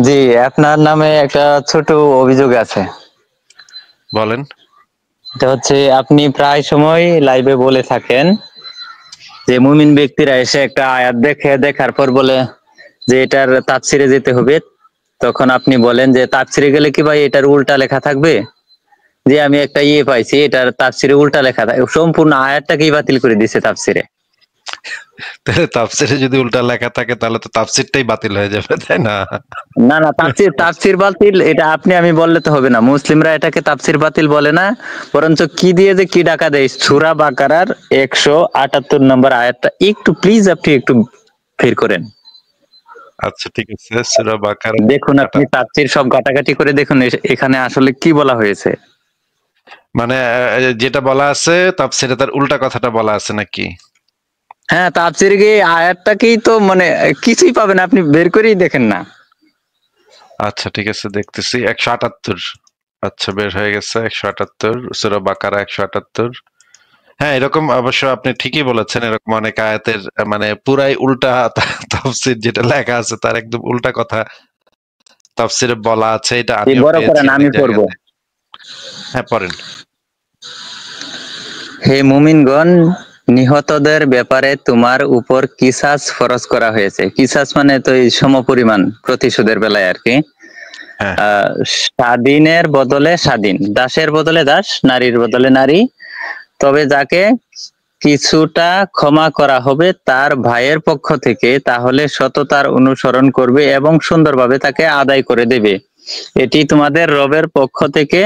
জি, আপনার নামে একটা ছোট অভিযোগ আছে। বলেন। এটা হচ্ছে আপনি প্রায় সময় লাইভে বলে থাকেন যে মুমিন ব্যক্তিরা এসে একটা আয়াত দেখার পর বলে যে এটার তাফসিরে যেতে হবে। তখন আপনি বলেন যে তাফসিরে গেলে কি ভাই এটার উল্টা লেখা থাকবে? যে আমি একটা পাইছি, এটার তাফসিরে উল্টা লেখা থাকে, সম্পূর্ণ আয়াতটাকেই বাতিল করে দিছে তাফসিরে। তাহলে তাফসিরে যদি উল্টা লেখা থাকে তাহলে তো তাফসিরটাই বাতিল হয়ে যাবে, তাই না? না না, তাফসির বাতিল এটা আমি বললে তো হবে না। মুসলিমরা এটাকে তাফসির বাতিল বলে না, বরঞ্চ কি দিয়ে যে কি ডাকা দেয়। সূরা বাকারার 178 নম্বর আয়াতটা একটু প্লিজ আপনি একটু বের করেন, আচ্ছা ঠিক আছে, সূরা বাকারা দেখুন আপনি তাফসির সব ঘাটাঘাটি করে দেখুন এখানে আসলে কি বলা হয়েছে। মানে যেটা বলা আছে তাফসিরে তার উল্টা কথাটা বলা আছে নাকি? হ্যাঁ, তাফসিরে গিয়ে আয়াতটাকেই তো মানে কিছুই পাবেন, আপনি বের করেই দেখেন না। আচ্ছা ঠিক আছে, দেখতেছি 178। আচ্ছা, বের হয়ে গেছে 178, সূরা বাকারা 178। হ্যাঁ, এরকম অবশ্য আপনি ঠিকই বলেছেন, এরকম অনেক আয়াতের মানে পুরাই উল্টা তাফসির, যেটা লেখা আছে তার একদম উল্টা কথা তাফসিরে বলা আছে। এটা আমিও বড় পেয়েছি করেন, অনেক আমি পড়বো। জায়গাতে। হ্যাঁ, পড়েন। হে মুমিনগণ, নিহতদের ব্যাপারে তোমার উপর কিসাস ফরজ করা হয়েছে। কিসাস মানে তো এই সমপরিমাণ প্রতিশোধের বেলায় আর কি। হ্যাঁ স্বাধীনের বদলে স্বাধীন, দাসের বদলে দাস, নারীর বদলে নারী। তবে যাকে কিছুটা ক্ষমা করা হবে তার ভাইয়ের পক্ষ থেকে, তাহলে সততার অনুসরণ করবে এবং সুন্দরভাবে তাকে আদায় করে দেবে। এটি তোমাদের রবের পক্ষ থেকে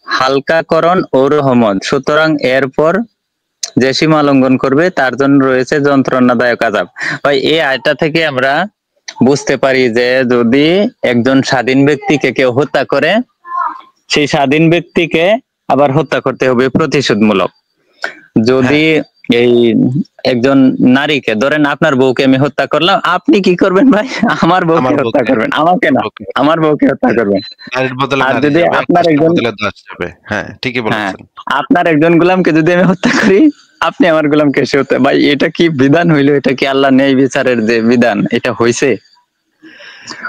হালকাকরণ ও রহমত। সুতরাং এরপর যে সীমা লঙ্ঘন করবে তার জন্য রয়েছে যন্ত্রণাদায়ক আযাব। ভাই, এই আয়টা থেকে আমরা বুঝতে পারি যে যদি একজন স্বাধীন ব্যক্তিকে কেউ হত্যা করে, সেই স্বাধীন ব্যক্তিকে আবার হত্যা করতে হবে প্রতিশোধমূলক। হ্যাঁ, যদি এই একজন নারীকে ধরেন, আপনার বউকে আমি হত্যা করলাম, আপনি কি করবেন ভাই? আমার বউকে আমার হত্যা বউকে, করবেন, আমাকে না, ওকে, আমার বউকে হত্যা হ্যাঁ, করবেন। নারীর বদলে আর নারী যদি যাবে, আপনার দাসের একজন, বদলে দাস যাবে। হ্যাঁ, ঠিকই হ্যাঁ, বলেছেন। আপনার একজন গোলামকে যদি আমি হত্যা করি, আপনি আমার গোলামকে এসে হত্যা, ভাই এটা কি বিধান হইলো? এটা কি আল্লাহ ন্যায় বিচারের যে বিধান এটা হইছে?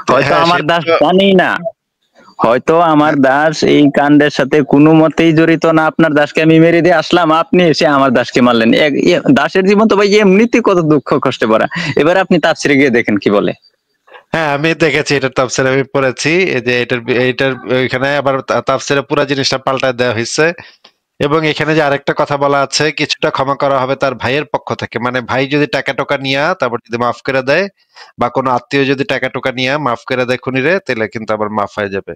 হয়তো হ্যাঁ, আমার সেটা দাস তো জানেই না, হয়তো আমার দাস এই কাণ্ডের সাথে কোনো মতেই জড়িত না। আপনার দাসকে আমি মেরে দিয়ে আসলাম, আপনি এসে আমার দাসকে মারলেন। দাসের জীবন তো ভাই এমনিতে কত দুঃখ কষ্টে ভরা। এবার আপনি তাফসিরে গিয়ে দেখেন কি বলে। হ্যাঁ, আমি দেখেছি এটার তাফসীর আমি পড়েছি। এই যে এটার এখানে আবার তাফসীরে পুরা জিনিসটা পাল্টায় দেওয়া হয়েছে। এবং এখানে যে আরেকটা কথা বলা আছে, কিছুটা ক্ষমা করা হবে তার ভাইয়ের পক্ষ থেকে। মানে ভাই যদি টাকা টোকা নিয়া তারপর যদি মাফ করে দেয়, বা কোনো আত্মীয় যদি টাকা টোকা নিয়া মাফ করে দেয় খুনিরে, তাহলে কিন্তু আবার মাফ হয়ে যাবে।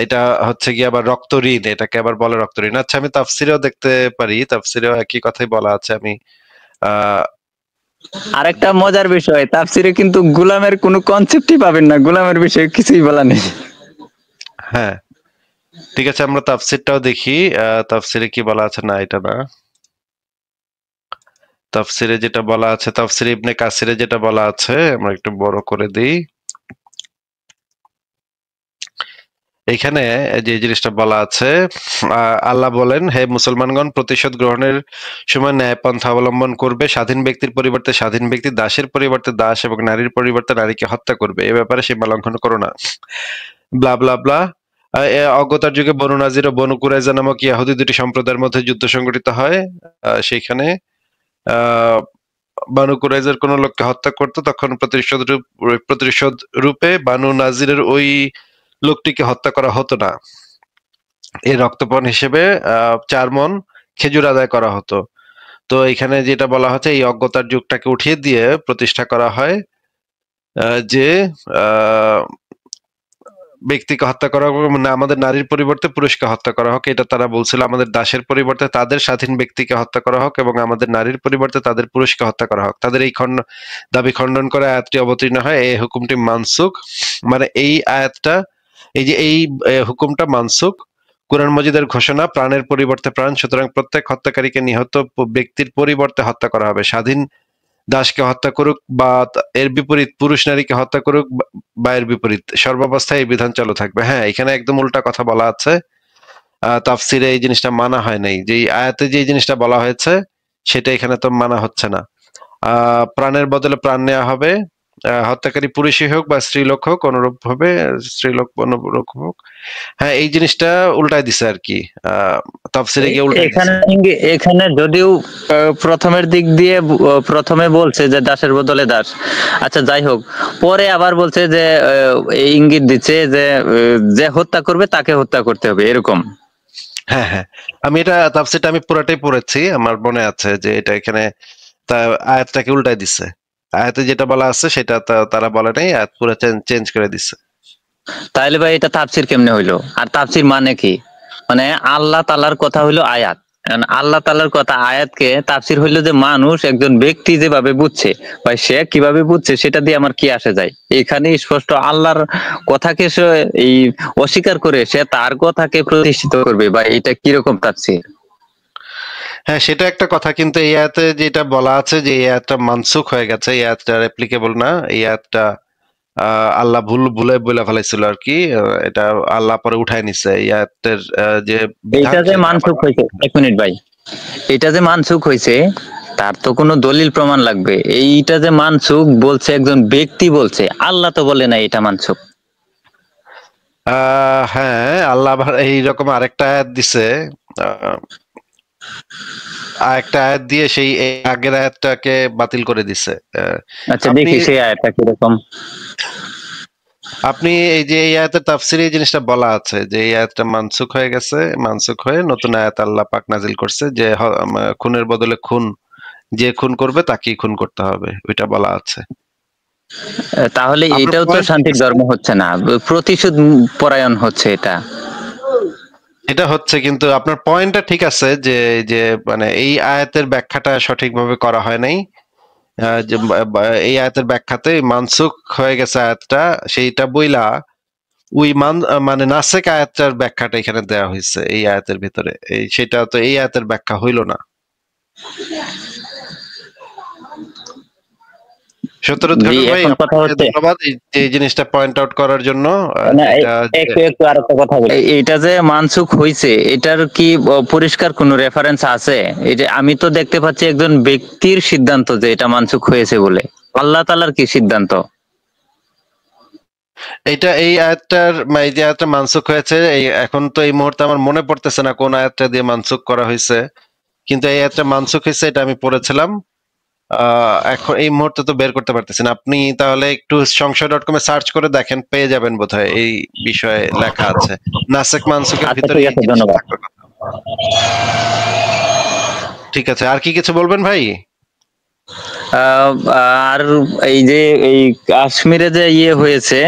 এটা হচ্ছে গিয়ে আবার রক্ত ঋণ, এটাকে আবার বলে রক্ত ঋণ। আচ্ছা, আমি তাফসীরেও দেখতে পারি, তাফসীরেও একই কথাই বলা আছে। আমি আহ আরেকটা মজার বিষয়, তাফসিরে কিন্তু গোলামের কোনো কনসেপ্টই পাবেন না, গোলামের বিষয়ে কিছুই বলা নেই। হ্যাঁ, ঠিক আছে, আমরা তাফসীরটাও দেখি। তাফসীরে কি বলা আছে, না এটা না। তাফসীরে যেটা বলা আছে, তাফসীরে ইবনে কাসিরে যেটা বলা আছে, আমরা একটু বড় করে দিই। এখানে যে জিনিসটা বলা আছে, আল্লাহ বলেন, হে মুসলমানগণ, প্রতিশোধ গ্রহণের সময় ন্যায় পন্থা অবলম্বন করবে। স্বাধীন ব্যক্তির পরিবর্তে স্বাধীন ব্যক্তি, দাসের পরিবর্তে দাস এবং নারীর পরিবর্তে নারীকে হত্যা করবে। এ ব্যাপারে সীমা লঙ্ঘন করো না। ব্লা ব্লা ব্লা। অজ্ঞতার যুগে বনু নাজির ও বনু কুরাইজা নামক ইয়াহুদি দুটি সম্প্রদায়ের মধ্যে যুদ্ধ সংঘটিত হয়। সেইখানে আহ বানু কুরাইজার কোন লোককে হত্যা করতো, তখন প্রতিশোধ রূপে বানু নাজিরের ওই লোকটিকে হত্যা করা হতো না। এর রক্তপণ হিসেবে 4 মণ খেজুর আদায় করা হতো। তো এখানে যেটা বলা হচ্ছে, এই অজ্ঞতার যুগটাকে উঠিয়ে দিয়ে প্রতিষ্ঠা করা হয় যে আহ ব্যক্তিকে হত্যা করা হোক, মানে আমাদের নারীর পরিবর্তে পুরুষকে হত্যা করা হোক। এটা তারা বলছিল, আমাদের দাসের পরিবর্তে তাদের স্বাধীন ব্যক্তিকে হত্যা করা হোক এবং আমাদের নারীর পরিবর্তে তাদের পুরুষকে হত্যা করা হোক। তাদের এই দাবি খণ্ডন করে আয়াতটি অবতীর্ণ হয়। এই হুকুমটি মানসুখ, মানে এই আয়াতটা, এই যে এই হুকুমটা মানসুখ। কুরআন মজিদের ঘোষণা, প্রাণের পরিবর্তে প্রাণ, সুতরাং প্রত্যেক হত্যাকারীকে নিহত ব্যক্তির পরিবর্তে হত্যা করা হবে। স্বাধীন দাসকে হত্যা করুক বা এর বিপরীত পুরুষ নারীকে হত্যা করুক বা এর বিপরীত, সর্বাবস্থায় এই বিধান চালু থাকবে। হ্যাঁ, এখানে একদম উল্টা কথা বলা আছে। তাফসিরে এই জিনিসটা মানা হয় নাই, যে আয়াতে যে জিনিসটা বলা হয়েছে সেটা এখানে তো মানা হচ্ছে না। প্রাণের বদলে প্রাণ নেওয়া হবে, হত্যাকারী পুরুষই হোক বা স্ত্রীলোক হোক, অনুরূপ ভাবে স্ত্রীলোক অনুরূপ হোক। হ্যাঁ, এই জিনিসটা উল্টাই দিছে আর কি, তাফসিরে গিয়ে উল্টাই দিছে। এখানে যদিও প্রথমের দিক দিয়ে প্রথমে বলছে যে দাসের বদলে দাস, আচ্ছা যাই হোক, পরে আবার বলছে যে এই ইঙ্গিত দিচ্ছে যে যে হত্যা করবে তাকে হত্যা করতে হবে, এরকম। হ্যাঁ হ্যাঁ, আমি এটা তাফসিরটা আমি পুরাটাই পড়েছি, আমার মনে আছে যে এটা এখানে আয়াতটাকে উল্টাই দিছে। আয়াতে যেটা বলা আছে সেটা তারা বলে নাই, আয়াত পুরো চেঞ্জ করে দিছে। তাইলে ভাই এটা তাফসির কেমনে হইলো? আর তাফসির মানে কি? মানে আল্লাহ তাআলার কথা হইলো আয়াত, আল্লাহ তাআলার কথা আয়াতকে তাফসির হইলো যে মানুষ একজন ব্যক্তি যেভাবে বুঝছে, ভাই সে কিভাবে বুঝছে সেটা দিয়ে আমার কি আসে যায়? এখানে স্পষ্ট আল্লাহর কথাকে সে এই অস্বীকার করে সে তার কথাকে প্রতিষ্ঠিত করবে, বা এটা কিরকম তাফসির? হ্যাঁ, সেটা একটা কথা, কিন্তু এই আয়াতে যেটা বলা আছে যে এই আয়াতটা মানসুখ হয়ে গেছে, এই আয়াতটা অ্যাপ্লিকেবল না, এই আয়াতটা আল্লাহ ভুলে বলে ফেলাইছিল আর কি, এটা আল্লাহ পরে উঠায় নিছে এই আয়াতের যে বিধান এটা যে সেটা আবার। মানসুখ হয়েছে, এক মিনিট ভাই, এটা যে মানসুখ হয়েছে তার তো কোনো দলিল প্রমাণ লাগবে। এইটা যে মানসুখ বলছে একজন ব্যক্তি বলছে, আল্লাহ তো বলে না এটা মানসুখ। হ্যাঁ, আল্লাহ আবার এইরকম আরেকটা আয়াত দিছে, আহ, আরেকটা আয়াত দিয়ে সেই এই আগের আয়াতটাকে বাতিল করে দিছে। আচ্ছা আপনি দেখি সেই আয়াতটা কিরকম। আপনি এই যে এই আয়াতের তাফসিরে এই জিনিসটা বলা আছে যে এই আয়াতটা মানসুখ হয়ে গেছে, মানসুখ হয়ে নতুন আয়াত আল্লাহ পাক নাজিল করছে যে খুনের বদলে খুন, যে খুন করবে তাকেই খুন করতে হবে, ওইটা বলা আছে। তাহলে আপনার এটাও তো পয়েন্ট ঠিক শান্তির আছে, ধর্ম হচ্ছে না, প্রতিশোধ পরায়ণ হচ্ছে এটা। এটা হচ্ছে, কিন্তু আপনার পয়েন্টটা ঠিক আছে যে যে মানে এই আয়াতের ব্যাখ্যাটা সঠিকভাবে করা হয় নাই। যে এই আয়াতের ব্যাখ্যাতে মানসুখ হয়ে গেছে আয়াতটা, সেইটা বইলা ওই মানে নাসেক আয়াতটার ব্যাখ্যাটা এখানে দেওয়া হয়েছে এই আয়াতের ভিতরে, এই সেটা তো এই আয়াতের ব্যাখ্যা হইল না। সত্যরত জি, খাতুন ভাই, এখন কথা আপনাকে হচ্ছে ধন্যবাদ এই জিনিসটা পয়েন্ট আউট করার জন্য। না, যেটা একটু একটু আর একটা কথা বলি, এটা যে মানসুখ হয়েছে এটার কি পরিষ্কার কোনো রেফারেন্স আছে? এটা আমি তো দেখতে পাচ্ছি একজন ব্যক্তির সিদ্ধান্ত যে এটা মানসুখ হয়েছে বলে, আল্লাহ তাআলার কি সিদ্ধান্ত? এইটা এই আয়াতটার এই যে আয়াতটা মানসুখ হয়েছে, এই এখন তো এই মুহূর্তে আমার মনে পড়তেছে না কোন আয়াতটা দিয়ে মানসুখ করা হয়েছে, কিন্তু এই আয়াতটা মানসুখ হয়েছে এটা আমি পড়েছিলাম। এখন এই মুহূর্তে তো বের করতে পারতেছি না, আপনি তাহলে একটু সংশয়.com এ সার্চ করে দেখেন, পেয়ে যাবেন বোধহয় এই বিষয়ে লেখা আছে। নাসেক মানসুখের আচ্ছা ভিতরে ঠিক এই আছে, জিনিসটা ধন্যবাদ। থাকার কথা। ঠিক আছে, আর কি কিছু বলবেন ভাই? আহ, আর এই যে এই কাশ্মীরে যে ইয়ে হয়েছে,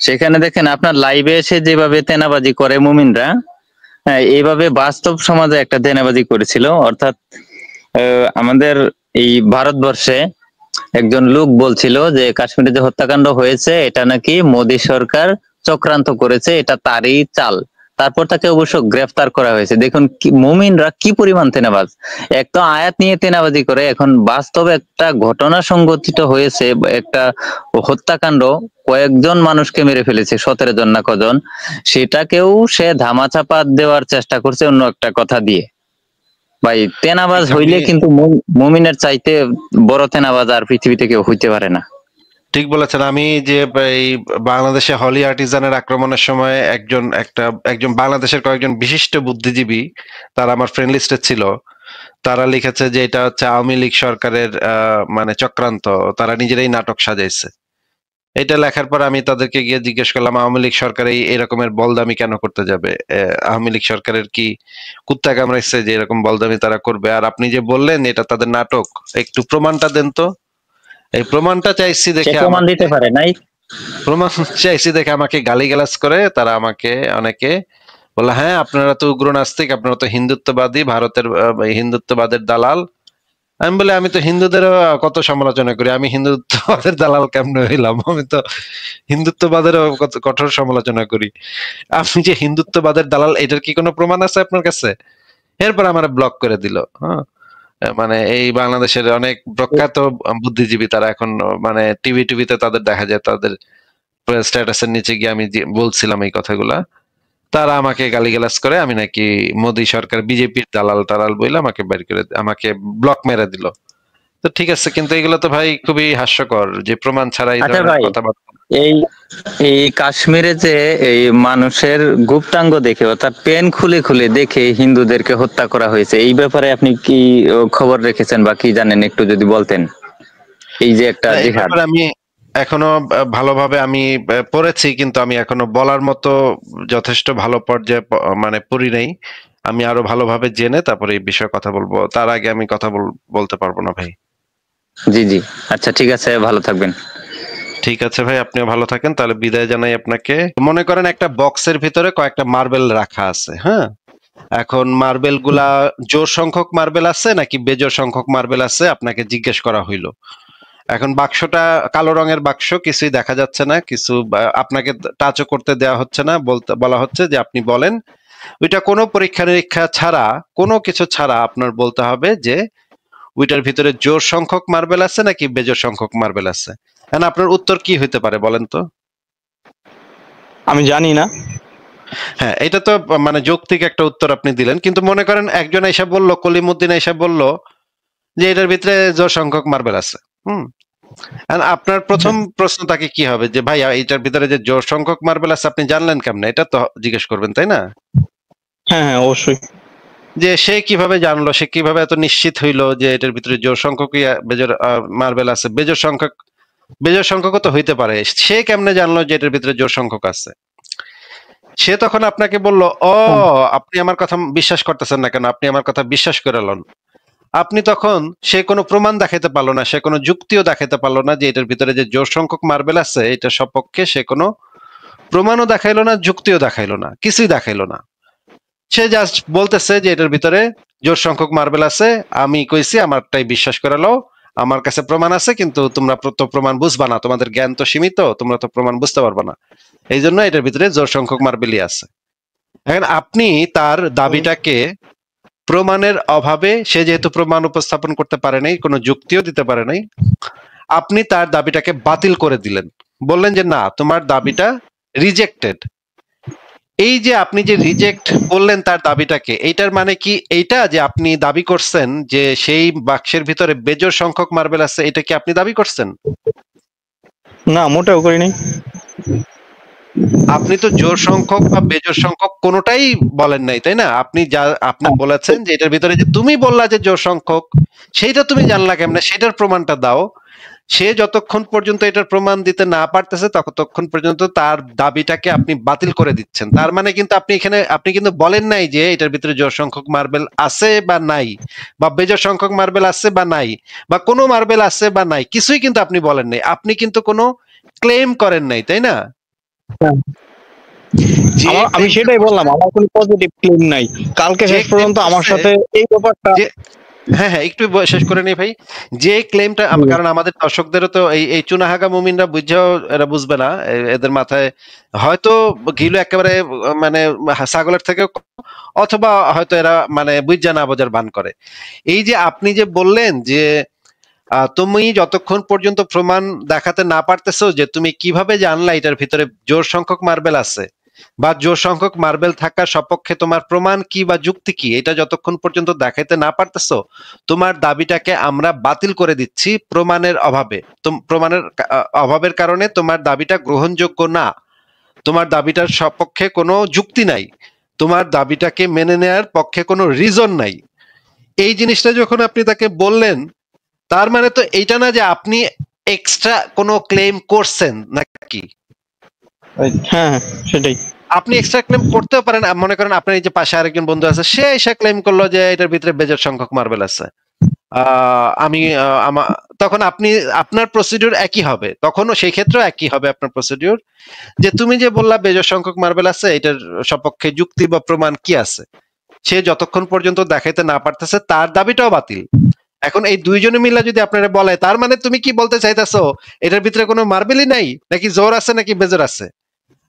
সেখানে দেখেন আপনার লাইভে এসে যেভাবে তেনাবাজি করে মুমিনরা, হ্যাঁ এইভাবে বাস্তব সমাজে একটা তেনাবাজি করেছিল। অর্থাৎ আমাদের এই ভারতবর্ষে একজন লোক বলছিল যে কাশ্মীরে যে হত্যাকাণ্ড হয়েছে এটা নাকি মোদী সরকার চক্রান্ত করেছে, এটা তারই চাল। তারপর তাকে অবশ্য গ্রেফতার করা হয়েছে। দেখুন মুমিনরা কি পরিমাণ তেনাবাজ, এক তো আয়াত নিয়ে তেনাবাজি করে, এখন বাস্তবে একটা ঘটনা সংঘটিত হয়েছে, একটা হত্যাকাণ্ড, কয়েকজন মানুষকে মেরে ফেলেছে, 17 জন না কজন, সেটাকেও সে ধামাচাপা দেওয়ার চেষ্টা করছে অন্য একটা কথা দিয়ে। ভাই তেনাবাজ আপনি হইলে কিন্তু মুমিনের চাইতে বড় তেনাবাজ আর পৃথিবীতে কেউ হইতে পারে না। ঠিক বলেছেন। আমি যে এই বাংলাদেশে হলি আর্টিজানের আক্রমণের সময় একজন বাংলাদেশের কয়েকজন বিশিষ্ট বুদ্ধিজীবী, তারা আমার ফ্রেন্ড লিস্টে ছিল, তারা লিখেছে যে এটা হচ্ছে আওয়ামী লীগ সরকারের মানে চক্রান্ত, তারা নিজেরাই নাটক সাজাইছে। এটা লেখার পর আমি তাদেরকে গিয়ে জিজ্ঞেস করলাম, আওয়ামী লীগ সরকার এরকমের বলদামি কেন করতে যাবে? আওয়ামী লীগ সরকারের কি কুত্তা কামড়াইছে যে এরকম বলদামি তারা করবে? আর আপনি যে বললেন এটা তাদের নাটক, একটু প্রমাণটা দেন তো। এই প্রমাণটা চাইছি সে দেখে প্রমাণ আমাকে দিতে পারে নাই। প্রমাণ চাইছি দেখে আমাকে গালিগালাজ করে তারা, আমাকে অনেকে বললো, হ্যাঁ আপনারা তো উগ্র নাস্তিক, আপনারা তো হিন্দুত্ববাদী, ভারতের হিন্দুত্ববাদের দালাল। আমি বলি, আমি তো হিন্দুদেরও কত সমালোচনা করি, আমি হিন্দুত্ববাদের দালাল কেমনে হইলাম? আমি তো হিন্দুত্ববাদেরও কত কঠোর সমালোচনা করি। আপনি যে হিন্দুত্ববাদের দালাল, এটার কি কোনো প্রমাণ আছে আপনার কাছে? এরপর আমার ব্লক করে দিল। হ্যাঁ, মানে এই বাংলাদেশের অনেক প্রখ্যাত বুদ্ধিজীবী, তারা এখন মানে টিভিতে তাদের দেখা যায়, তাদের স্ট্যাটাসের নিচে গিয়ে আমি যে বলছিলাম এই কথাগুলা, তারা আমাকে গালিগালাজ করে আমি নাকি মোদী সরকার বিজেপির দালাল টালাল বইলে আমাকে বের করে আমাকে ব্লক মেরে দিল। তো ঠিক আছে, কিন্তু এগুলো তো ভাই খুবই হাস্যকর যে প্রমাণ ছাড়া এই আচ্ছা ধরনের ভাই, কথাবার্তা। এই এই কাশ্মীরে যে এই মানুষের গুপ্তাঙ্গ দেখে অর্থাৎ পেন খুলে খুলে দেখে হিন্দুদেরকে হত্যা করা হয়েছে, এই ব্যাপারে আপনি কি খবর রেখেছেন বা কি জানেন, একটু যদি বলতেন। এই যে একটা না, এই জিহাদ। ব্যাপারে আমি এখনো ভালোভাবে আমি পড়েছি, কিন্তু আমি এখনো বলার মতো যথেষ্ট ভালো পর্যায়ে মানে পড়ি নাই। আমি আরো ভালোভাবে জেনে তারপরে এই বিষয়ে কথা বলবো, তার আগে আমি কথা বলতে পারবো না ভাই। জি জি, আচ্ছা ঠিক আছে, ভালো থাকবেন। ঠিক আছে ভাই, আপনিও ভালো থাকেন, তাহলে বিদায় জানাই আপনাকে। মনে করেন একটা বক্সের ভিতরে কয়েকটা মার্বেল রাখা আছে, হ্যাঁ? এখন মার্বেল গুলা জোড় সংখ্যক মার্বেল আছে নাকি বেজোড় সংখ্যক মার্বেল আছে আপনাকে জিজ্ঞেস করা হইলো। এখন বাক্সটা কালো রঙের বাক্স, কিছুই দেখা যাচ্ছে না, কিছু আপনাকে টাচও করতে দেওয়া হচ্ছে না, বলা হচ্ছে যে আপনি বলেন। ওইটা কোনো পরীক্ষা নিরীক্ষা ছাড়া, কোনো কিছু ছাড়া আপনার বলতে হবে যে ওইটার ভিতরে জোড় সংখ্যক মার্বেল আছে নাকি বেজোড় সংখ্যক মার্বেল আছে। এখন আপনার উত্তর কি হইতে পারে বলেন তো? আমি জানি না। হ্যাঁ, এটা তো মানে যৌক্তিক একটা উত্তর আপনি দিলেন, কিন্তু মনে করেন একজন এসে বলল, কলিমুদ্দিন এসে বলল যে এটার ভিতরে জোড় সংখ্যক মার্বেল আছে। আর আপনার প্রথম প্রশ্ন তাকে কি হবে যে ভাই এটার ভিতরে যে জোড় সংখ্যক মার্বেল আছে আপনি জানলেন কেমনে, এটা তো জিজ্ঞেস করবেন, তাই না? হ্যাঁ হ্যাঁ, অবশ্যই। যে সে কিভাবে জানলো, সে কিভাবে এত নিশ্চিত হইলো যে এটার ভিতরে জোড় সংখ্যক বেজোড় মার্বেল আছে, বেজোড় সংখ্যক তো হইতে পারে, সে কেমনে জানলো যে এটার ভিতরে জোড় সংখ্যক আছে? সে তখন আপনাকে বলল, ও আপনি আমার কথা বিশ্বাস করতেছেন না কেন, আপনি আমার কথা বিশ্বাস করে লন। আপনি তখন, সে কোনো প্রমাণ দেখাইতে পারলো না, সে কোনো যুক্তিও দেখাইতে পারলো না যে এটার ভিতরে যে জোড় সংখ্যক মার্বেল আছে এটা সপক্ষে সে কোনো প্রমাণও দেখাইলো না, যুক্তিও দেখাইলো না, কিছুই দেখাইলো না। সে জাস্ট বলতেছে যে এটার ভিতরে জোড় সংখ্যক মার্বেল আছে, আমি কইছি আমারটাই বিশ্বাস করে লও, আমার কাছে প্রমাণ আছে, কিন্তু তোমরা তো প্রমাণ বুঝবা না, তোমাদের জ্ঞান তো সীমিত, তোমরা তো প্রমাণ বুঝতে পারবা না, এই জন্য এটার ভিতরে জোড় সংখ্যক মার্বেলই আছে। এখন আপনি তার দাবিটাকে প্রমাণের অভাবে, সে যেহেতু প্রমাণ উপস্থাপন করতে পারে নাই, কোনো যুক্তিও দিতে পারে নাই, আপনি তার দাবিটাকে বাতিল করে দিলেন, বললেন যে না, তোমার দাবিটা রিজেক্টেড। এই যে আপনি যে রিজেক্ট করলেন তার দাবিটাকে, এইটার মানে কি এইটা যে আপনি দাবি করছেন যে সেই বাক্সের ভিতরে বেজোড় সংখ্যক মার্বেল আছে, এটা কি আপনি দাবি করছেন? না, মোটেও করিনি। আপনি তো জোড় সংখ্যক বা বেজোড় সংখ্যক কোনোটাই বলেন নাই, তাই না? আপনি বলেছেন যে এটার ভিতরে যে তুমি বললা যে জোড় সংখ্যক, সেইটা তুমি জানলা কেমনে, সেটার প্রমাণটা দাও। সে যতক্ষণ পর্যন্ত এটার প্রমাণ দিতে না পারতেছে ততক্ষণ পর্যন্ত তার দাবিটাকে আপনি বাতিল করে দিচ্ছেন। তার মানে কিন্তু আপনি কিন্তু বলেন নাই যে এটার ভিতরে জোড় সংখ্যক মার্বেল আছে বা নাই, বা বেজোড় সংখ্যক মার্বেল আছে বা নাই, বা কোনো মার্বেল আছে বা নাই, কিছুই কিন্তু আপনি বলেন নাই। আপনি কিন্তু কোনো ক্লেম করেন নাই, তাই না? যে আমি claim সেটাই বললাম, আমার কোনো পজিটিভ ক্লেম নাই। কালকে যে শেষ পর্যন্ত claim আমার করছে, সাথে এই ব্যাপারটা। হ্যাঁ হ্যাঁ, একটু শেষ করে নেই ভাই। যে ক্লেমটা, কারণ আমাদের দর্শকদেরও তো এই চুনাহাগা মুমিনরা বুঝছেও, এরা বুঝবে না, এদের মাথায় হয়তো ঘিলু একেবারে মানে ছাগলের থেকে, অথবা হয়তো এরা মানে বুঝা না বোঝার ভান করে। এই যে আপনি যে বললেন যে তুমি যতক্ষণ পর্যন্ত প্রমাণ দেখাতে না পারতেছো যে তুমি কিভাবে জানলা এটার ভিতরে জোড় সংখ্যক মার্বেল আছে, বা জোড় সংখ্যক মার্বেল থাকার সপক্ষে তোমার প্রমাণ কি বা যুক্তি কি, এটা যতক্ষণ পর্যন্ত দেখাইতে না পারতেছো, তোমার দাবিটাকে আমরা বাতিল করে দিচ্ছি প্রমাণের অভাবে। প্রমাণের অভাবের কারণে তোমার দাবিটা গ্রহণযোগ্য না, তোমার দাবিটার সপক্ষে কোনো যুক্তি নাই, তোমার দাবিটাকে মেনে নেয়ার পক্ষে কোনো রিজন নাই। এই জিনিসটা যখন আপনি তাকে বললেন, তার মানে তো এইটা না যে আপনি এক্সট্রা কোনো ক্লেম করছেন নাকি? হ্যাঁ হ্যাঁ, সেটাই। আপনি এক্সট্রা ক্লেম করতেও পারেন। মনে করেন আপনার এই যে পাশে আরেকজন বন্ধু আছে, সে এসে ক্লেম করলো যে এটার ভিতরে বেজোড় সংখ্যক মার্বেল আছে। তখন আপনার প্রসিডিউর একই হবে, তখনও সেই ক্ষেত্রেও একই হবে আপনার প্রসিডিউর, যে তুমি যে বললা বেজোড় সংখ্যক মার্বেল আছে, এটার সপক্ষে যুক্তি বা প্রমাণ কি আছে। সে যতক্ষণ পর্যন্ত দেখাইতে না পারতেছে তার দাবিটাও বাতিল। এখন এই দুইজনে মিলে যদি আপনারা বলে, তার মানে তুমি কি বলতে চাইতেছো এটার ভিতরে কোনো মার্বেলই নাই, নাকি জোর আছে নাকি বেজোর আছে?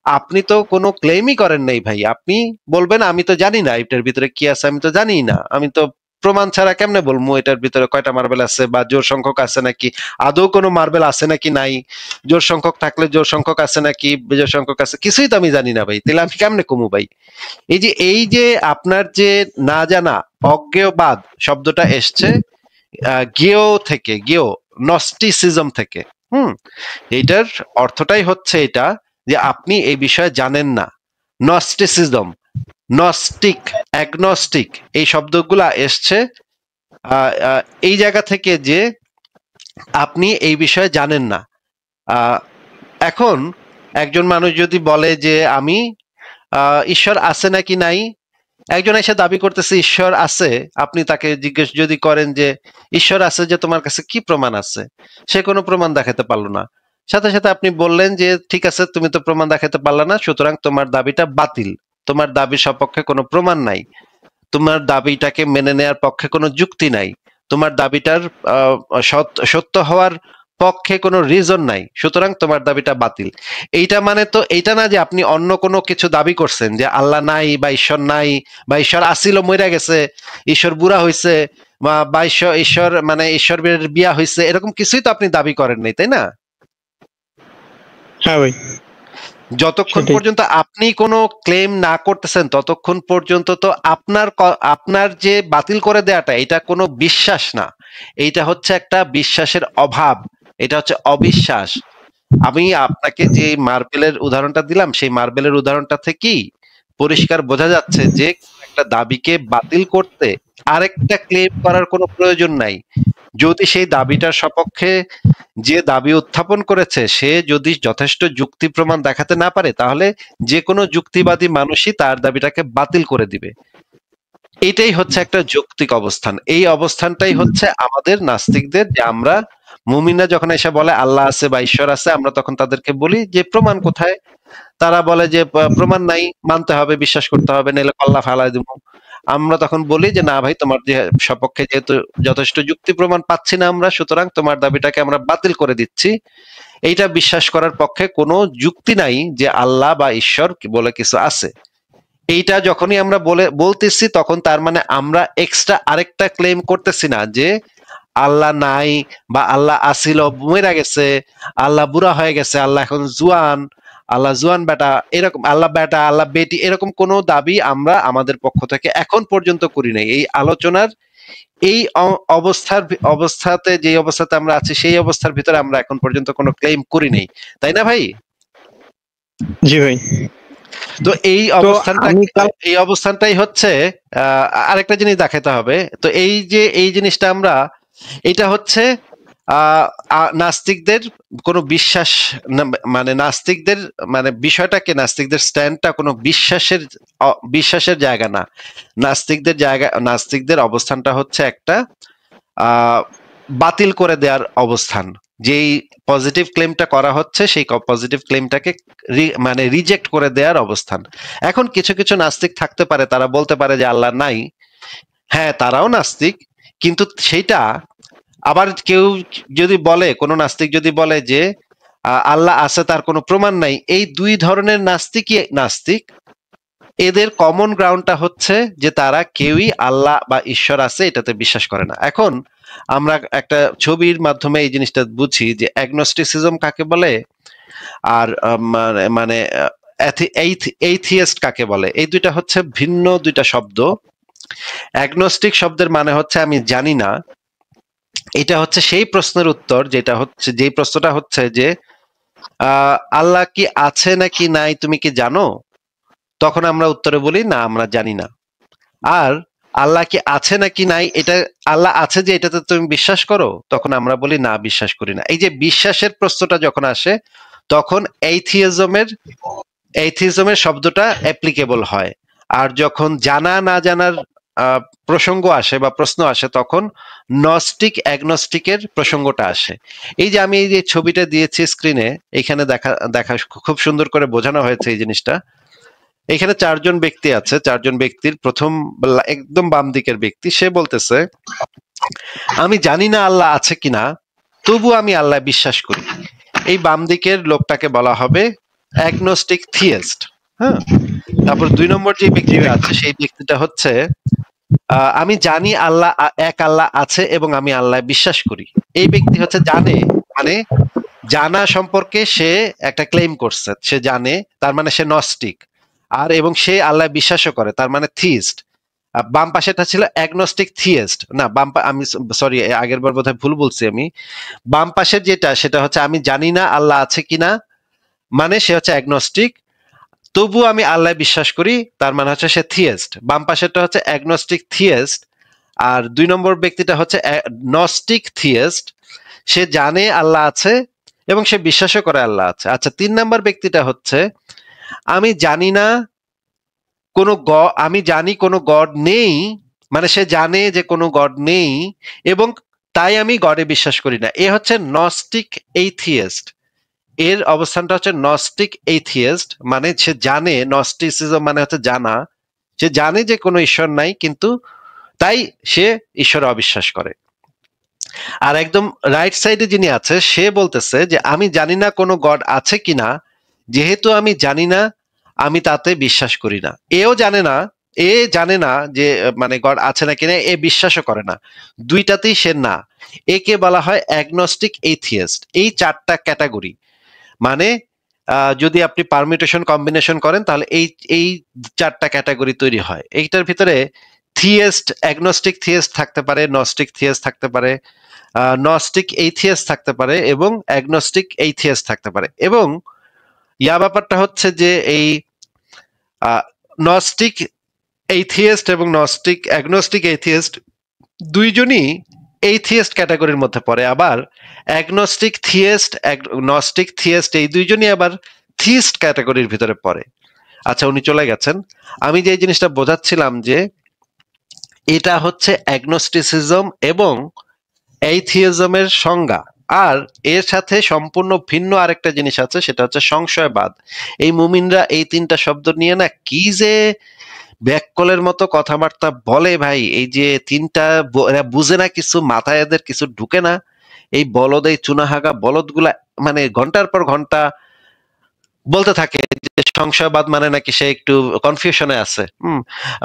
আপনি তো কোনো ক্লেমই করেন নাই ভাই। আপনি বলবেন আমি তো জানি না এটার ভিতরে কি আছে, আমি তো জানি না, আমি তো প্রমাণ ছাড়া কেমনে বলবো এটার ভিতরে কয়টা মার্বেল আছে বা জোর সংখ্যক আছে নাকি, আদৌ কোনো মার্বেল আছে নাকি নাই, জোর সংখ্যক থাকলে জোর সংখ্যক আছে নাকি বেজোর সংখ্যক আছে, কিছুই তো আমি জানি না ভাই। তাহলে আমি কেমনে কমু ভাই? এই যে আপনার যে না জানা, অজ্ঞেয়বাদ শব্দটা এসছে, গেও নস্টিসিজম থেকে। এইটার অর্থটাই হচ্ছে এটা যে আপনি এই বিষয়ে জানেন না। নস্টিসিজম, নস্টিক, অ্যাগনস্টিক এই শব্দগুলা এসছে এই জায়গা থেকে যে আপনি এই বিষয়ে জানেন না। এখন একজন মানুষ যদি বলে যে আমি ঈশ্বর আছে নাকি নাই, একজন এসে দাবি করতেছে ঈশ্বর আছে, আপনি তাকে জিজ্ঞেস যদি করেন যে ঈশ্বর আছে, যে তোমার কাছে কি প্রমাণ আছে, সে কোনো প্রমাণ দেখাতে পারলো না, সাথে সাথে আপনি বললেন যে ঠিক আছে তুমি তো প্রমাণ দেখাতে পারলা না, সুতরাং তোমার দাবিটা বাতিল, তোমার দাবির সপক্ষে কোনো প্রমাণ নাই, তোমার দাবিটাকে মেনে নেওয়ার পক্ষে কোনো যুক্তি নাই, তোমার দাবিটার সত্য হওয়ার পক্ষে কোনো রিজন নাই, সুতরাং তোমার দাবিটা বাতিল। এইটা মানে তো এইটা না যে আপনি অন্য কোনো কিছু দাবি করছেন যে আল্লাহ নাই বা ঈশ্বর নাই বা ঈশ্বর আসিল মইরা গেছে, ঈশ্বর বুড়া হইছে বা ঈশ্বর মানে ঈশ্বরের বিয়া হইছে, এরকম কিছুই তো আপনি দাবি করেন নাই, তাই না? হ্যাঁ ভাই, যতক্ষণ পর্যন্ত আপনি কোনো ক্লেম না করতেছেন ততক্ষণ পর্যন্ত তো আপনার যে বাতিল করে দেয়াটা এটা কোনো বিশ্বাস না, এইটা হচ্ছে একটা বিশ্বাসের অভাব, এটা হচ্ছে অবিশ্বাস। আমি আপনাকে যে মার্বেলের উদাহরণটা দিলাম, সেই মার্বেলের উদাহরণটা থেকেই পরিষ্কার বোঝা যাচ্ছে যে একটা দাবিকে বাতিল করতে আরেকটা ক্লেম করার কোনো প্রয়োজন নাই। যদি সেই দাবিটার সপক্ষে যে দাবি উত্থাপন করেছে সে যদি যথেষ্ট যুক্তি প্রমাণ দেখাতে না পারে, তাহলে যে কোনো যুক্তিবাদী মানুষই তার দাবিটাকে বাতিল করে দিবে। এটাই হচ্ছে একটা যৌক্তিক অবস্থান। এই অবস্থানটাই হচ্ছে আমাদের নাস্তিকদের, যে আমরা মুমিনরা যখন এসে বলে আল্লাহ আছে বা ঈশ্বর আছে, আমরা তখন তাদেরকে বলি যে প্রমাণ কোথায়? তারা বলে যে প্রমাণ নাই, মানতে হবে, বিশ্বাস করতে হবে, নাহলে কল্লা ফালাই দেবো। আমরা তখন বলি যে না ভাই, তোমার যে সপক্ষে যেহেতু যথেষ্ট যুক্তি প্রমাণ পাচ্ছি না আমরা, সুতরাং তোমার দাবিটাকে আমরা বাতিল করে দিচ্ছি। এইটা বিশ্বাস করার পক্ষে কোনো যুক্তি নাই যে আল্লাহ বা ঈশ্বর বলে কিছু আছে। এইটা যখনই আমরা বলতেছি তখন তার মানে আমরা এক্সট্রা আরেকটা ক্লেম করতেছি না যে আল্লাহ নাই বা আল্লাহ আসিল মরে গেছে, আল্লাহ বুড়া হয়ে গেছে, আল্লাহ এখন জুয়ান, আল্লাহ জুয়ান বেটা, এরকম আল্লাহ বেটা আল্লাহ বেটি, এরকম কোনো দাবি আমরা আমাদের পক্ষ থেকে এখন পর্যন্ত করি নাই। এই আলোচনার এই অবস্থাতে যে অবস্থাতে আমরা আছি সেই অবস্থার ভিতরে আমরা এখন পর্যন্ত কোনো ক্লেম করি নাই, তাই না ভাই? জি ভাই। তো এই অবস্থানটাই হচ্ছে আরেকটা জিনিস দেখাতে হবে। তো এই জিনিসটা আমরা, এটা হচ্ছে নাস্তিকদের কোনো বিশ্বাস মানে নাস্তিকদের মানে বিষয়টাকে, নাস্তিকদের স্ট্যান্ডটা কোনো বিশ্বাসের জায়গা না। নাস্তিকদের অবস্থানটা হচ্ছে একটা বাতিল করে দেওয়ার অবস্থান। যেই পজিটিভ ক্লেমটা করা হচ্ছে সেই পজিটিভ ক্লেমটাকে মানে রিজেক্ট করে দেওয়ার অবস্থান। এখন কিছু কিছু নাস্তিক থাকতে পারে, তারা বলতে পারে যে আল্লাহ নাই, হ্যাঁ তারাও নাস্তিক, কিন্তু সেইটা আবার কেউ যদি বলে, কোন নাস্তিক যদি বলে যে আল্লাহ আছে তার কোনো প্রমাণ নাই, এই দুই ধরনের নাস্তিক, এদের কমন গ্রাউন্ডটা হচ্ছে যে তারা কেউই আল্লাহ বা ঈশ্বর আছে এটাতে বিশ্বাস করে না। এখন আমরা একটা ছবির মাধ্যমে এই জিনিসটা বুঝি যে অ্যাগনোস্টিসিজম কাকে বলে আর মানে এইথিয়েস্ট কাকে বলে। এই দুইটা হচ্ছে ভিন্ন দুইটা শব্দ। অ্যাগনোস্টিক শব্দের মানে হচ্ছে আমি জানি না। এটা হচ্ছে সেই প্রশ্নের উত্তর যেই প্রশ্নটা হচ্ছে যে আল্লাহ কি আছে নাকি নাই তুমি কি জানো? তখন আমরা উত্তরে বলি না আমরা জানি না। আর আল্লাহ কি আছে নাকি নাই, এটা আল্লাহ আছে যে এটাতে তুমি বিশ্বাস করো, তখন আমরা বলি না বিশ্বাস করি না। এই যে বিশ্বাসের প্রশ্নটা যখন আসে তখন এইথিজমের শব্দটা অ্যাপ্লিকেবল হয়। আর যখন জানা না জানার প্রসঙ্গ আসে বা প্রশ্ন আসে তখন নস্টিক অ্যাগনস্টিকের প্রসঙ্গটা আসে। এই যে আমি এই যে ছবিটা দিয়েছি স্ক্রিনে, এখানে দেখা খুব সুন্দর করে বোঝানো হয়েছে এই জিনিসটা। এখানে চারজন ব্যক্তি আছে, চারজন ব্যক্তির প্রথম একদম বাম দিকের ব্যক্তি, সে বলতেছে আমি জানি না আল্লাহ আছে কিনা, তবু আমি আল্লাহ বিশ্বাস করি। এই বাম দিকের লোকটাকে বলা হবে অ্যাগনোস্টিক থিয়েস্ট। হ্যাঁ, তারপর 2 নম্বর যে ব্যক্তিটা আছে সেই ব্যক্তিটা হচ্ছে আমি জানি আল্লাহ এক আল্লাহ আছে এবং আমি আল্লাহ বিশ্বাস করি। এই ব্যক্তি হচ্ছে জানে, মানে জানা সম্পর্কে সে একটা ক্লেম করছে, সে জানে, তার মানে সে নস্টিক। আর এবং সে আল্লাহ বিশ্বাসও করে, তার মানে থিস্ট। বাম পাশেটা ছিল অ্যাগনস্টিক থিয়েস্ট, না আমি সরি আগের বার বোধহয় ভুল বলছি আমি। বাম পাশের যেটা সেটা হচ্ছে আমি জানি না আল্লাহ আছে কিনা, মানে সে হচ্ছে অ্যাগনস্টিক, তবু আমি আল্লাহ বিশ্বাস করি, তার মানে হচ্ছে সে থিয়েস্ট। বাম পাশেরটা হচ্ছে অ্যাগনস্টিক থিয়েস্ট। আর 2 নম্বর ব্যক্তিটা হচ্ছে নস্টিক থিয়েস্ট, সে জানে আল্লাহ আছে এবং সে বিশ্বাসও করে আল্লাহ আছে। আচ্ছা, 3 নম্বর ব্যক্তিটা হচ্ছে আমি জানি না আমি জানি কোনো গড নেই, মানে সে জানে যে কোনো গড নেই এবং তাই আমি গডে বিশ্বাস করি না, এ হচ্ছে নস্টিক এইথিয়েস্ট। এর অবস্থানটা হচ্ছে নস্টিক এইথিয়েস্ট, মানে সে জানে, নস্টিসিজম মানে হচ্ছে জানা, সে জানে যে কোনো ঈশ্বর নাই কিন্তু তাই সে ঈশ্বরে অবিশ্বাস করে। আর একদম রাইট সাইডে যিনি আছে সে বলতেছে যে আমি জানি না কোনো গড আছে কিনা, যেহেতু আমি জানি না আমি তাতে বিশ্বাস করি না। এও জানে না, এ জানে না যে মানে গড আছে না কিনা, এ বিশ্বাসও করে না, দুইটাতেই সে না। একে বলা হয় অ্যাগনস্টিক এইথিয়েস্ট। এই 4টা ক্যাটাগরি, মানে যদি আপনি পারমিউটেশন কম্বিনেশন করেন তাহলে এই এই 4টা ক্যাটাগরি তৈরি হয়। এইটার ভিতরে থিয়েস্ট, অ্যাগনস্টিক থিয়েস্ট থাকতে পারে, নস্টিক থিয়েস্ট থাকতে পারে, নস্টিক এইথিয়েস্ট থাকতে পারে এবং অ্যাগনস্টিক এইথিয়েস্ট থাকতে পারে। এবং ব্যাপারটা হচ্ছে যে এই নস্টিক এইথিয়েস্ট এবং অ্যাগনস্টিক এইথিয়েস্ট দুইজনই এইথিয়েস্ট ক্যাটাগরির মধ্যে পড়ে, আবার অ্যাগনস্টিক থিয়েস্ট, নস্টিক থিয়েস্ট এই দুইজনই আবার থিস্ট ক্যাটাগরির ভিতরে পড়ে। আচ্ছা, উনি চলে গেছেন। আমি যে জিনিসটা বোঝাচ্ছিলাম যে এটা হচ্ছে অ্যাগনোস্টিসিজম এবং এইথিইজমের সংজ্ঞা। আর এর সাথে সম্পূর্ণ ভিন্ন আরেকটা জিনিস আছে, সেটা হচ্ছে সংশয়বাদ। এই মুমিনরা এই 3টা শব্দ নিয়ে না কি যে ব্যাককলের মতো কথাবার্তা বলে ভাই, এই যে 3টা এরা বুঝে না কিছু, মাথায় এদের কিছু ঢুকে না। এই বলদ, এই চুনাহাগা বলদগুলা মানে ঘন্টার পর ঘন্টা বলতে থাকে যে সংশয়বাদ মানে নাকি সে একটু কনফিউশনে আছে।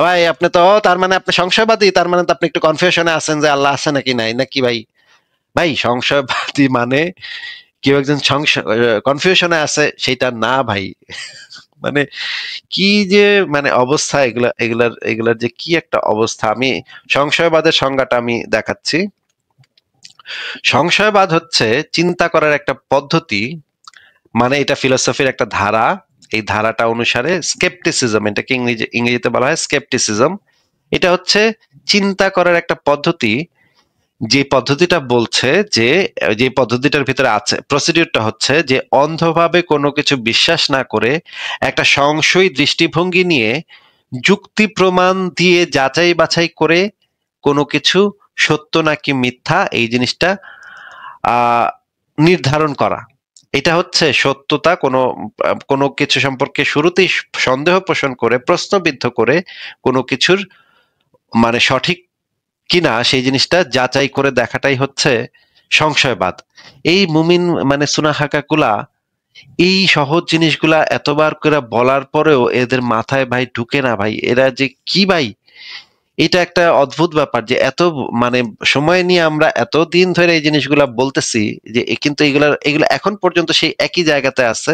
ভাই আপনি তো তার মানে আপনি সংশয়বাদী, তার মানে তো আপনি একটু কনফিউশনে আছেন যে আল্লাহ আছে নাকি নাই, নাকি ভাই? ভাই সংশয়বাদী মানে কেউ একজন কনফিউশনে আছে সেটা না ভাই। মানে কি যে মানে অবস্থা, এগুলার যে কি একটা অবস্থা। আমি সংশয়বাদের সংজ্ঞাটা আমি দেখাচ্ছি। সংশয়বাদ হচ্ছে চিন্তা করার একটা পদ্ধতি, মানে এটা ফিলোসফির একটা ধারা। এই ধারাটা অনুসারে স্কেপটিসিজম, এটাকে ইংরেজিতে বলা হয় স্কেপটিসিজম। এটা হচ্ছে চিন্তা করার একটা পদ্ধতি, যে পদ্ধতিটা বলছে যে পদ্ধতিটার ভিতরে আছে, প্রসিডিউরটা হচ্ছে যে অন্ধভাবে কোনো কিছু বিশ্বাস না করে একটা সংশয়ী দৃষ্টিভঙ্গি নিয়ে যুক্তি প্রমাণ দিয়ে যাচাই বাছাই করে কোনো কিছু সত্য নাকি মিথ্যা এই জিনিসটা নির্ধারণ করা। এটা হচ্ছে সত্যতা, কোনো কিছু সম্পর্কে শুরুতেই সন্দেহ পোষণ করে, প্রশ্নবিদ্ধ করে কোনো কিছুর মানে সঠিক কিনা সেই জিনিসটা যাচাই করে দেখাটাই হচ্ছে সংশয়বাদ। এই মুমিন মানে সুনাহাকাকুলা এই সহজ জিনিসগুলা এতবার করে বলার পরেও এদের মাথায় ভাই ঢুকে না ভাই, এরা যে কি ভাই, এটা একটা অদ্ভুত ব্যাপার যে এত মানে সময় নিয়ে আমরা এতদিন ধরে এই জিনিসগুলা বলতেছি যে কিন্তু এগুলা এখন পর্যন্ত সেই একই জায়গাতে আছে,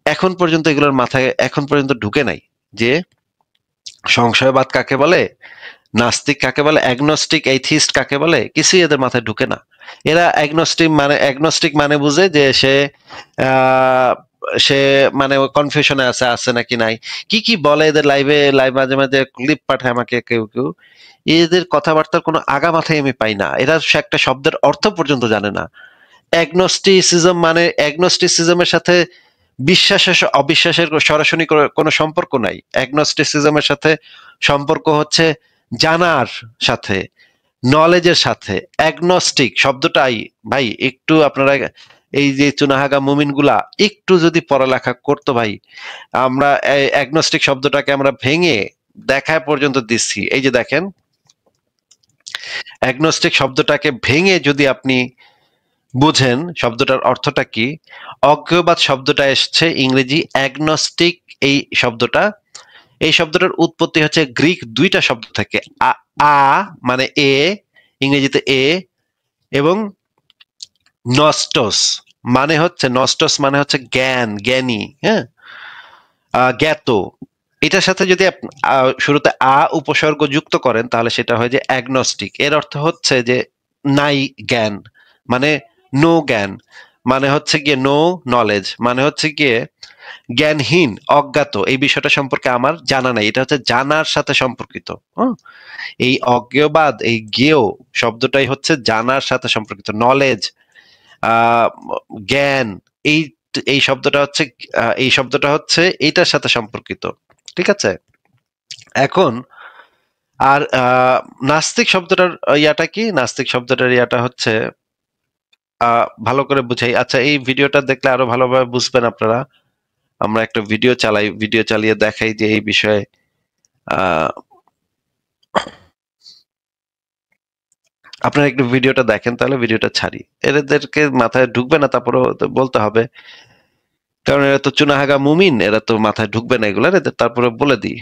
এখন পর্যন্ত এগুলোর মাথায় এখন পর্যন্ত ঢুকে নাই যে সংশয়বাদ কাকে বলে, নাস্তিক কাকে বলে, অ্যাগনস্টিক এইথিস্ট কাকে বলে, কিছুই এদের মাথায় ঢুকে না। এরা অ্যাগনস্টিক মানে বুঝে যে সে মানে কনফিউশনে আছে নাকি নাই, কি বলে এদের লাইভ মাঝে মাঝে ক্লিপ পাঠায় আমাকে কেউ কেউ, এদের কথাবার্তার কোনো আগা মাথায় আমি পাই না। এরা একটা শব্দের অর্থ পর্যন্ত জানে না। অ্যাগনোস্টিসিজমের সাথে বিশ্বাসের অবিশ্বাসের সরাসরি কোনো সম্পর্ক নাই। অ্যাগনোস্টিসিজমের সাথে সম্পর্ক হচ্ছে জানার সাথে, নলেজের সাথে। অ্যাগনস্টিক শব্দটাই ভাই একটু আপনারা এই যে চুনাহাগা মুমিনগুলা একটু যদি পড়ালেখা করতো ভাই, আমরা অ্যাগনস্টিক শব্দটাকে আমরা ভেঙে দেখায় পর্যন্ত দিচ্ছি। এই যে দেখেন, অ্যাগনস্টিক শব্দটাকে ভেঙে যদি আপনি বুঝেন শব্দটার অর্থটা কি, অজ্ঞবাদ শব্দটা এসছে ইংরেজি অ্যাগনস্টিক এই শব্দটার উৎপত্তি হচ্ছে গ্রিক 2টা শব্দ থেকে, আ মানে এ, ইংরেজিতে এ, এবং নস্টস মানে হচ্ছে জ্ঞান, জ্ঞানী, হ্যাঁ, জ্ঞাত। এটার সাথে যদি শুরুতে উপসর্গ যুক্ত করেন তাহলে সেটা হয় যে অ্যাগনস্টিক। এর অর্থ হচ্ছে যে নাই জ্ঞান, মানে নো জ্ঞান, মানে হচ্ছে গিয়ে নো নলেজ, মানে হচ্ছে গিয়ে জ্ঞানহীন, অজ্ঞাত, এই বিষয়টা সম্পর্কে আমার জানা নাই। এটা হচ্ছে জানার সাথে সম্পর্কিত। এই অজ্ঞবাদ, এই জ্ঞেয় শব্দটাই হচ্ছে জানার সাথে সম্পর্কিত। নলেজ, জ্ঞান, এই এই শব্দটা হচ্ছে এইটার সাথে সম্পর্কিত। ঠিক আছে? এখন আর নাস্তিক শব্দটার ইয়াটা কি? নাস্তিক শব্দটার ইয়াটা হচ্ছে ভালো করে বুঝাই। আচ্ছা, এই ভিডিওটা দেখলে আরো ভালোভাবে বুঝবেন আপনারা। আমরা একটা ভিডিও চালিয়ে দেখাই যে এই বিষয়ে আপনারা একটু ভিডিওটা দেখেন, তাহলে ভিডিওটা ছাড়ি। এদেরকে মাথায় ঢুকবে না, তারপরে বলতে হবে, কারণ এরা তো চুনাহাগা মুমিন, এরা তো মাথায় ঢুকবে না এগুলো। তারপরে বলে দিই।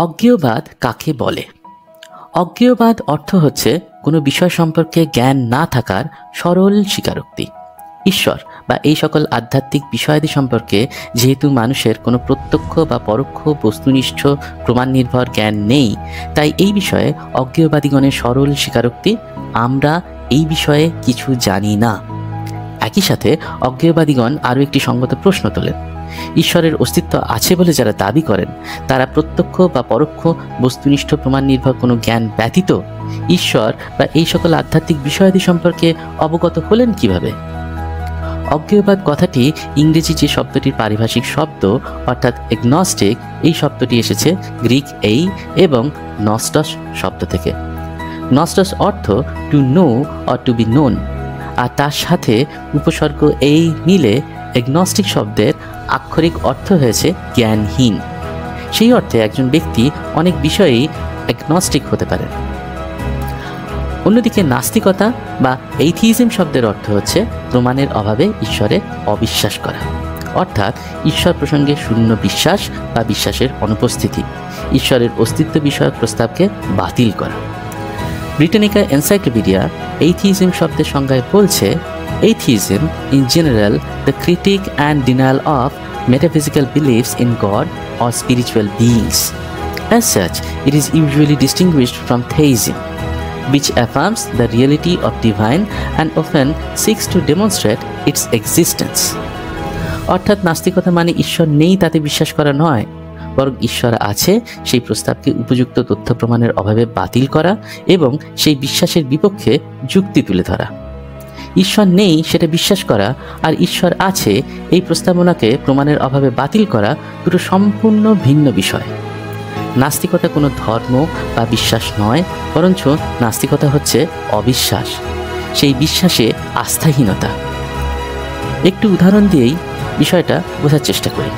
অজ্ঞেয়বাদ কাকে বলে? অজ্ঞেয়বাদ অর্থ হচ্ছে কোনো বিষয় সম্পর্কে জ্ঞান না থাকার সরল স্বীকারোক্তি। ঈশ্বর বা এই সকল আধ্যাত্মিক বিষয়াদি সম্পর্কে যেহেতু মানুষের কোনো প্রত্যক্ষ বা পরোক্ষ বস্তুনিষ্ঠ প্রমাণ নির্ভর জ্ঞান নেই, তাই এই বিষয়ে অজ্ঞেয়বাদীগণের সরল স্বীকারোক্তি, আমরা এই বিষয়ে কিছু জানি না। একই সাথে অজ্ঞেয়বাদীগণ আরও একটি সঙ্গত প্রশ্ন তোলেন। ঈশ্বরের অস্তিত্ব আছে বলে যারা দাবি করেন, তারা প্রত্যক্ষ বা পরোক্ষ বস্তুনিষ্ঠ প্রমাণ নির্ভর কোনো জ্ঞান ব্যতীত ঈশ্বর বা এই সকল আধ্যাত্মিক বিষয়াদি সম্পর্কে অবগত হলেন কিভাবে? অজ্ঞেয়বাদ কথাটি ইংরেজি যে শব্দটির পারিভাষিক শব্দ অর্থাৎ এগনস্টিক, এই শব্দটি এসেছে গ্রিক এই এবং নস্টস শব্দ থেকে। নস্টস অর্থ to know or to be known, আর তার সাথে উপসর্গ এই মিলে এগনস্টিক শব্দের আক্ষরিক অর্থ হয়েছে জ্ঞানহীন। সেই অর্থে একজন ব্যক্তি অনেক বিষয়েই এগনস্টিক হতে পারে। অন্যদিকে নাস্তিকতা বা এইথিইজম শব্দের অর্থ হচ্ছে প্রমাণের অভাবে ঈশ্বরে অবিশ্বাস করা, অর্থাৎ ঈশ্বর প্রসঙ্গে শূন্য বিশ্বাস বা বিশ্বাসের অনুপস্থিতি, ঈশ্বরের অস্তিত্ব বিষয়ক প্রস্তাবকে বাতিল করা। ব্রিটানিকা এনসাইক্লোপিডিয়া এইথিইজম শব্দের সংজ্ঞায় বলছে, Atheism, in general, the critique and denial of metaphysical beliefs in God or spiritual beings. As such, it is usually distinguished from theism, which affirms the reality of divine and often seeks to demonstrate its existence. অর্থাৎ নাস্তিকতা মানে ঈশ্বর নেই তাতে বিশ্বাস করা নয়, বরং ঈশ্বর আছে সেই প্রস্তাবকে উপযুক্ত তথ্য প্রমাণের অভাবে বাতিল করা এবং সেই বিশ্বাসের বিপক্ষে যুক্তি তুলে ধরা। ঈশ্বর নেই সেটা বিশ্বাস করা আর ঈশ্বর আছে এই প্রস্তাবনাকে প্রমাণের অভাবে বাতিল করা দুটো সম্পূর্ণ ভিন্ন বিষয়। নাস্তিকতা কোনো ধর্ম বা বিশ্বাস নয়, বরঞ্চ নাস্তিকতা হচ্ছে অবিশ্বাস, সেই বিশ্বাসে আস্থাহীনতা। একটু উদাহরণ দিয়েই বিষয়টা বোঝার চেষ্টা করি।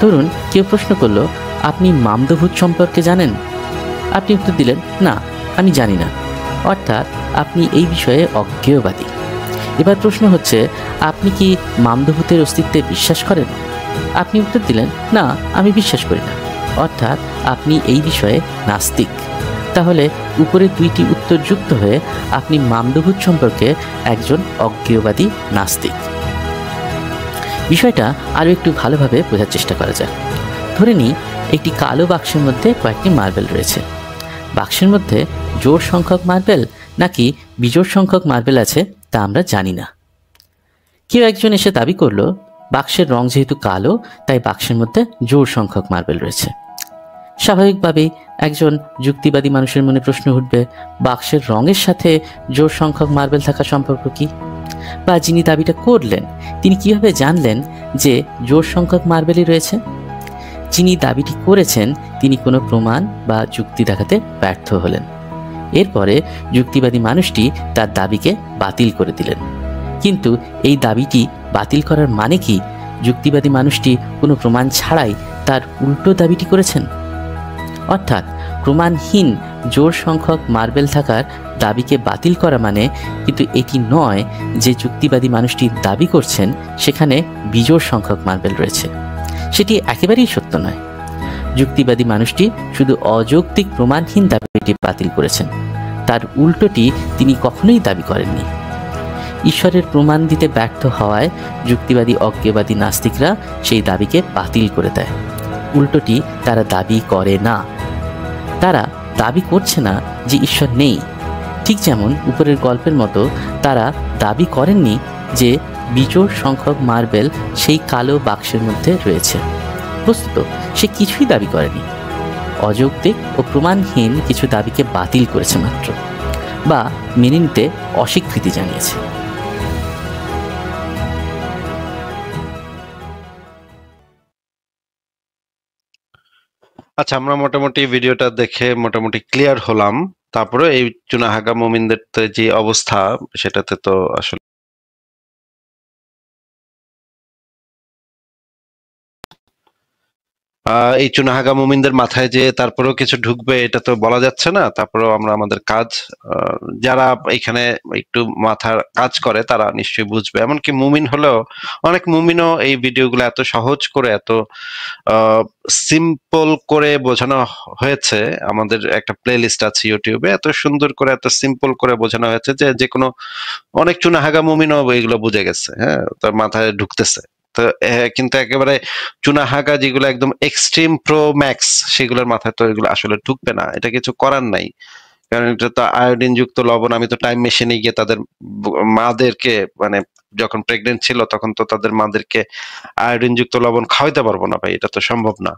ধরুন কেউ প্রশ্ন করলো, আপনি মামদভূত সম্পর্কে জানেন? আপনি উত্তর দিলেন, না, আমি জানি না, অর্থাৎ আপনি এই বিষয়ে অজ্ঞেয়বাদী। এবার প্রশ্ন হচ্ছে, আপনি কি মামদভূতের অস্তিত্বে বিশ্বাস করেন? আপনি উত্তর দিলেন, না, আমি বিশ্বাস করি না, অর্থাৎ আপনি এই বিষয়ে নাস্তিক। তাহলে উপরে দুইটি উত্তর যুক্ত হয়ে আপনি মামদভূত সম্পর্কে একজন অজ্ঞেয়বাদী নাস্তিক। বিষয়টা আরও একটু ভালোভাবে বোঝার চেষ্টা করা যাক। ধরে নিই একটি কালো বাক্সের মধ্যে কয়েকটি মার্বেল রয়েছে। বাক্সের মধ্যে জোড় সংখ্যক মার্বেল নাকি বিজোড় সংখ্যক মার্বেল আছে তা আমরা জানি না। কেউ একজন এসে দাবি করলো, বাক্সের রং যেহেতু কালো তাই বাক্সের মধ্যে জোড় সংখ্যক মার্বেল রয়েছে। স্বাভাবিকভাবেই একজন যুক্তিবাদী মানুষের মনে প্রশ্ন উঠবে, বাক্সের রঙের সাথে জোড় সংখ্যক মার্বেল থাকার সম্পর্ক কি? বা যিনি দাবিটা করলেন তিনি কিভাবে জানলেন যে জোড় সংখ্যক মার্বেলই রয়েছে? যিনি দাবিটি করেছেন তিনি কোনো প্রমাণ বা যুক্তি দেখাতে ব্যর্থ হলেন। এরপরে যুক্তিবাদী মানুষটি তার দাবিকে বাতিল করে দিলেন। কিন্তু এই দাবিটি বাতিল করার মানে কি যুক্তিবাদী মানুষটি কোনো প্রমাণ ছাড়াই তার উল্টো দাবিটি করেছেন? অর্থাৎ প্রমাণহীন জোড় সংখ্যক মার্বেল থাকার দাবিকে বাতিল করা মানে কিন্তু এটি নয় যে যুক্তিবাদী মানুষটি দাবি করছেন সেখানে বিজোড় সংখ্যক মার্বেল রয়েছে। সেটি একেবারেই সত্য নয়। যুক্তিবাদী মানুষটি শুধু অযৌক্তিক প্রমাণহীন দাবিটি বাতিল করেছেন, তার উল্টোটি তিনি কখনোই দাবি করেননি। ঈশ্বরের প্রমাণ দিতে ব্যর্থ হওয়ায় যুক্তিবাদী অজ্ঞেবাদী নাস্তিকরা সেই দাবিকে বাতিল করে দেয়। উল্টোটি তারা দাবি করে না, তারা দাবি করছে না যে ঈশ্বর নেই। ঠিক যেমন উপরের গল্পের মতো তারা দাবি করেননি যে বিজোড় সংখ্যক মার্বেল সেই কালো বাক্সের মধ্যে রয়েছে। বস্তুত সে কিছুই দাবি করেনি, অযৌক্তিক ও প্রমাণহীন কিছু দাবিকে বাতিল করেছে মাত্র, বা মেনে নিতে অস্বীকৃতি জানিয়েছে। আচ্ছা, আমরা মোটামুটি ভিডিওটা দেখে মোটামুটি ক্লিয়ার হলাম। তারপরে এই চুনাহাগা মুমিনদের যে অবস্থা, সেটাতে তো আসলে এই চুনাহাগা মুমিনদের মাথায় যে তারপরেও কিছু ঢুকবে এটা তো বলা যাচ্ছে না। তারপরেও আমরা আমাদের কাজ, যারা এখানে একটু মাথার কাজ করে তারা নিশ্চয়ই বুঝবে। এমনকি মুমিন হলেও অনেক মুমিনও এই ভিডিওগুলো এত সহজ করে, এত সিম্পল করে বোঝানো হয়েছে। আমাদের একটা প্লে লিস্ট আছে ইউটিউবে, এত সুন্দর করে এত সিম্পল করে বোঝানো হয়েছে যে কোনো অনেক চুনাহাগা মুমিনও এগুলো বুঝে গেছে, হ্যাঁ, তার মাথায় ঢুকতেছে। তো কিন্তু একেবারে চুনাহাগা যেগুলো একদম এক্সট্রিম প্রো ম্যাক্স, সেগুলোর মাথায় তো এগুলো আসলে ঢুকবে না। এটা কিছু করার নাই, কারণ এটা তো আয়োডিন যুক্ত লবণ। আমি তো টাইম মেশিনে গিয়ে তাদের মাদেরকে, মানে যখন প্রেগনেন্ট ছিল তখন তো তাদের মাদেরকে আয়োডিন যুক্ত লবণ খাওয়াইতে পারবো না ভাই, এটা তো সম্ভব না।